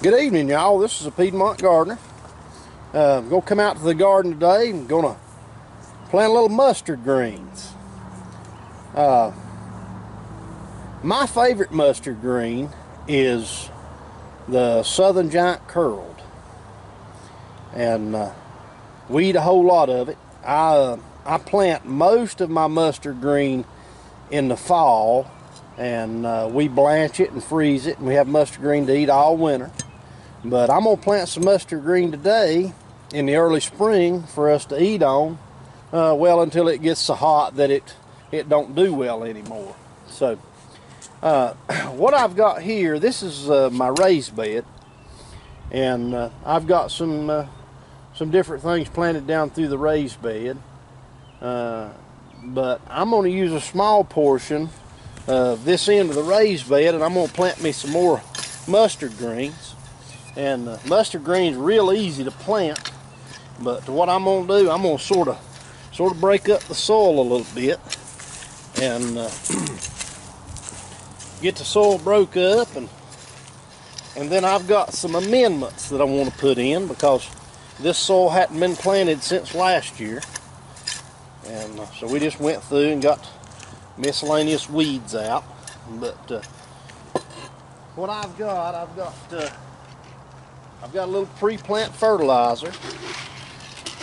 Good evening, y'all. This is a Piedmont gardener. I'm going to come out to the garden today and going to plant a little mustard greens. My favorite mustard green is the Southern Giant Curled, and we eat a whole lot of it. I plant most of my mustard green in the fall, and we blanch it and freeze it, and we have mustard green to eat all winter. But I'm going to plant some mustard green today in the early spring for us to eat on, well, until it gets so hot that it don't do well anymore. So what I've got here, this is my raised bed, and I've got some different things planted down through the raised bed, but I'm going to use a small portion of this end of the raised bed, and I'm going to plant me some more mustard greens. And mustard greens are real easy to plant, but what I'm going to do, I'm going to sort of break up the soil a little bit and get the soil broke up, and then I've got some amendments that I want to put in because this soil hadn't been planted since last year, and so we just went through and got miscellaneous weeds out. But what I've got a little pre-plant fertilizer,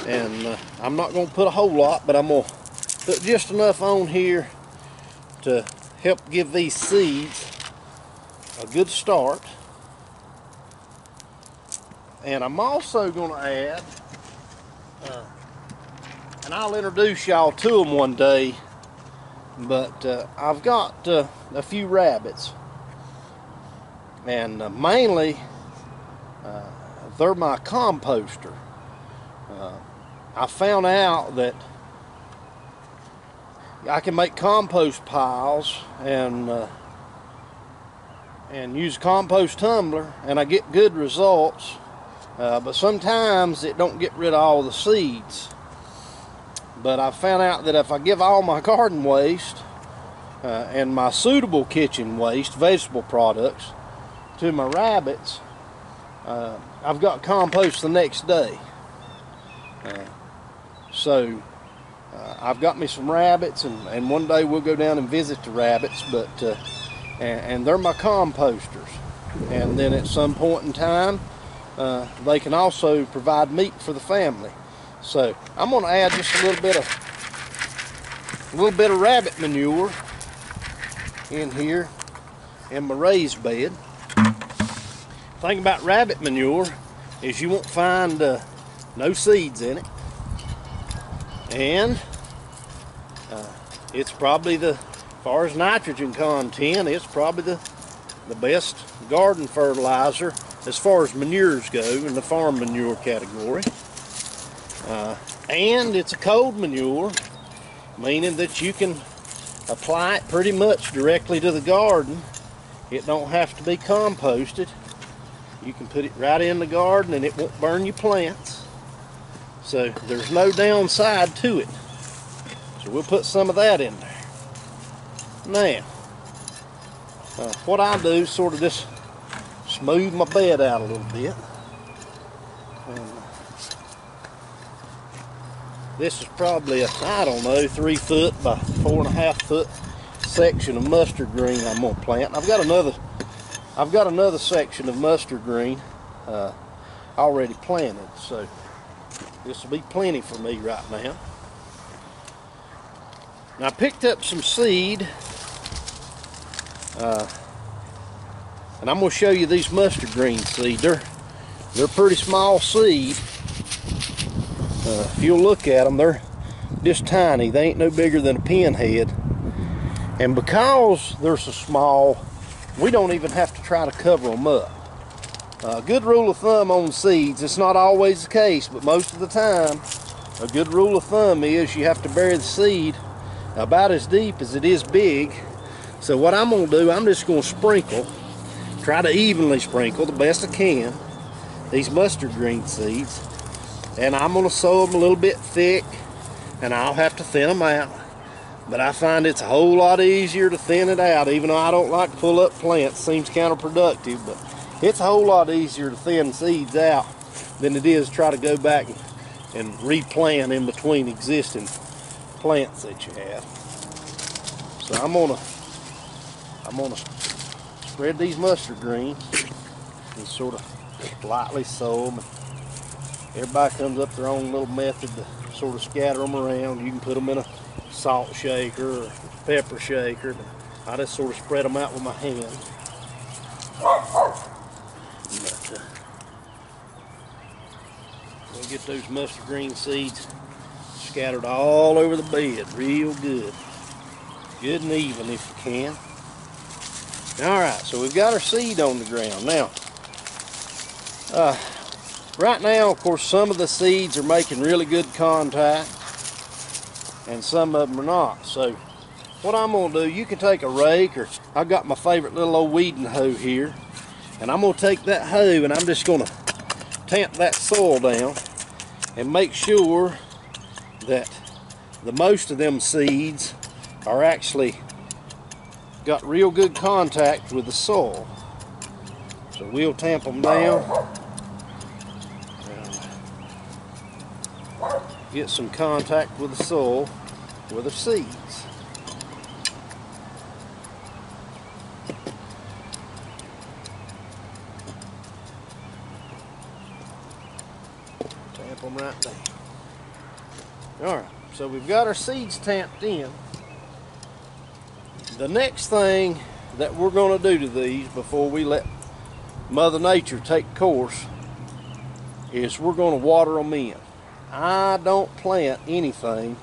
and I'm not going to put a whole lot, but I'm going to put just enough on here to help give these seeds a good start. And I'm also going to add, and I'll introduce y'all to them one day, but I've got a few rabbits, and mainly they're my composter. I found out that I can make compost piles and use a compost tumbler, and I get good results, but sometimes it don't get rid of all the seeds. But I found out that if I give all my garden waste and my suitable kitchen waste, vegetable products, to my rabbits, I've got compost the next day. So I've got me some rabbits, and one day we'll go down and visit the rabbits, but and they're my composters. And then at some point in time, they can also provide meat for the family. So I'm going to add just a little bit of rabbit manure in here in my raised bed. The thing about rabbit manure is you won't find no seeds in it, and it's probably as far as nitrogen content, it's probably the best garden fertilizer as far as manures go in the farm manure category. And it's a cold manure, meaning that you can apply it pretty much directly to the garden. It don't have to be composted. You can put it right in the garden and it won't burn your plants. So there's no downside to it. So we'll put some of that in there. Now, what I do is sort of just smooth my bed out a little bit. This is probably a, I don't know, 3 foot by 4.5 foot section of mustard green I'm going to plant. I've got another section of mustard green already planted, so this will be plenty for me right now. Now I picked up some seed, and I'm going to show you these mustard green seed. They're pretty small seed. If you'll look at them, they're just tiny. They ain't no bigger than a pinhead. And because they're so small, we don't even have to try to cover them up. A good rule of thumb on seeds, it's not always the case, but most of the time, a good rule of thumb is you have to bury the seed about as deep as it is big. So what I'm going to do, I'm just going to sprinkle, try to evenly sprinkle the best I can, these mustard green seeds. And I'm going to sow them a little bit thick, and I'll have to thin them out. But I find it's a whole lot easier to thin it out, even though I don't like to pull up plants. Seems counterproductive, but It's a whole lot easier to thin seeds out than it is to try to go back and replant in between existing plants that you have. So I'm gonna spread these mustard greens and sort of lightly sow them. Everybody comes up their own little method to sort of scatter them around. You can put them in a salt shaker or pepper shaker. I just sort of spread them out with my hand. But, we'll get those mustard green seeds scattered all over the bed real good. Good and even if you can. Alright, so we've got our seed on the ground. Now, right now, of course, some of the seeds are making really good contact and some of them are not. So what I'm going to do, you can take a rake, or I've got my favorite little old weeding hoe here, and I'm going to take that hoe and I'm just going to tamp that soil down and make sure that the most of them seeds are actually got real good contact with the soil. So we'll tamp them down and get some contact with the soil with the seeds. Tamp them right down. Alright, so we've got our seeds tamped in. The next thing that we're going to do to these before we let Mother Nature take course is we're going to water them in. I don't plant anything,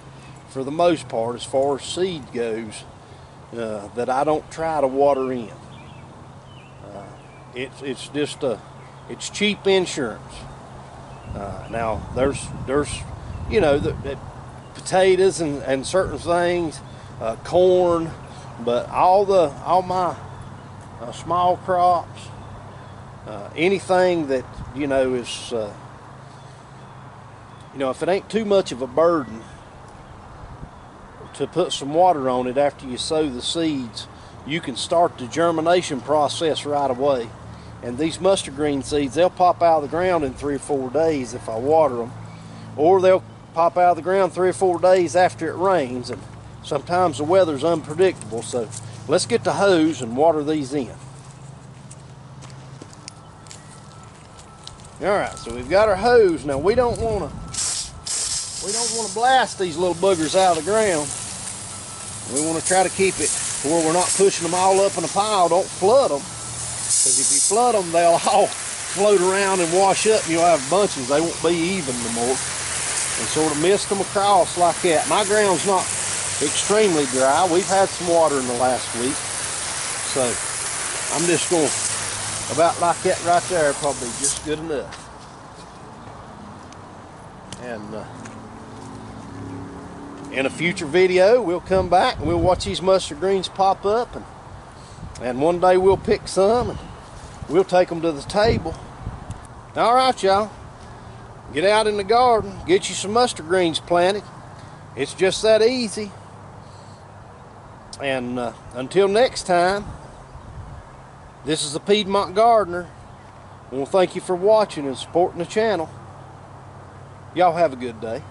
for the most part, as far as seed goes, that I don't try to water in. It's just it's cheap insurance. Now there's you know the potatoes and certain things, corn. But all my small crops, anything that is, if it ain't too much of a burden to put some water on it after you sow the seeds, you can start the germination process right away. And these mustard green seeds, they'll pop out of the ground in 3 or 4 days if I water them, or they'll pop out of the ground 3 or 4 days after it rains. And sometimes the weather's unpredictable, so let's get the hose and water these in. Alright, so we've got our hose. Now we don't want to blast these little boogers out of the ground. We want to try to keep it where we're not pushing them all up in a pile. Don't flood them, because if you flood them, they'll all float around and wash up, and you'll have bunches. They won't be even no more. And sort of mist them across like that. My ground's not extremely dry. We've had some water in the last week, so I'm just going about like that right there, probably just good enough. And in a future video, we'll come back and we'll watch these mustard greens pop up, and one day we'll pick some and we'll take them to the table. All right, y'all, get out in the garden, get you some mustard greens planted. It's just that easy. And until next time, this is the Piedmont Gardener. I want to thank you for watching and supporting the channel. Y'all have a good day.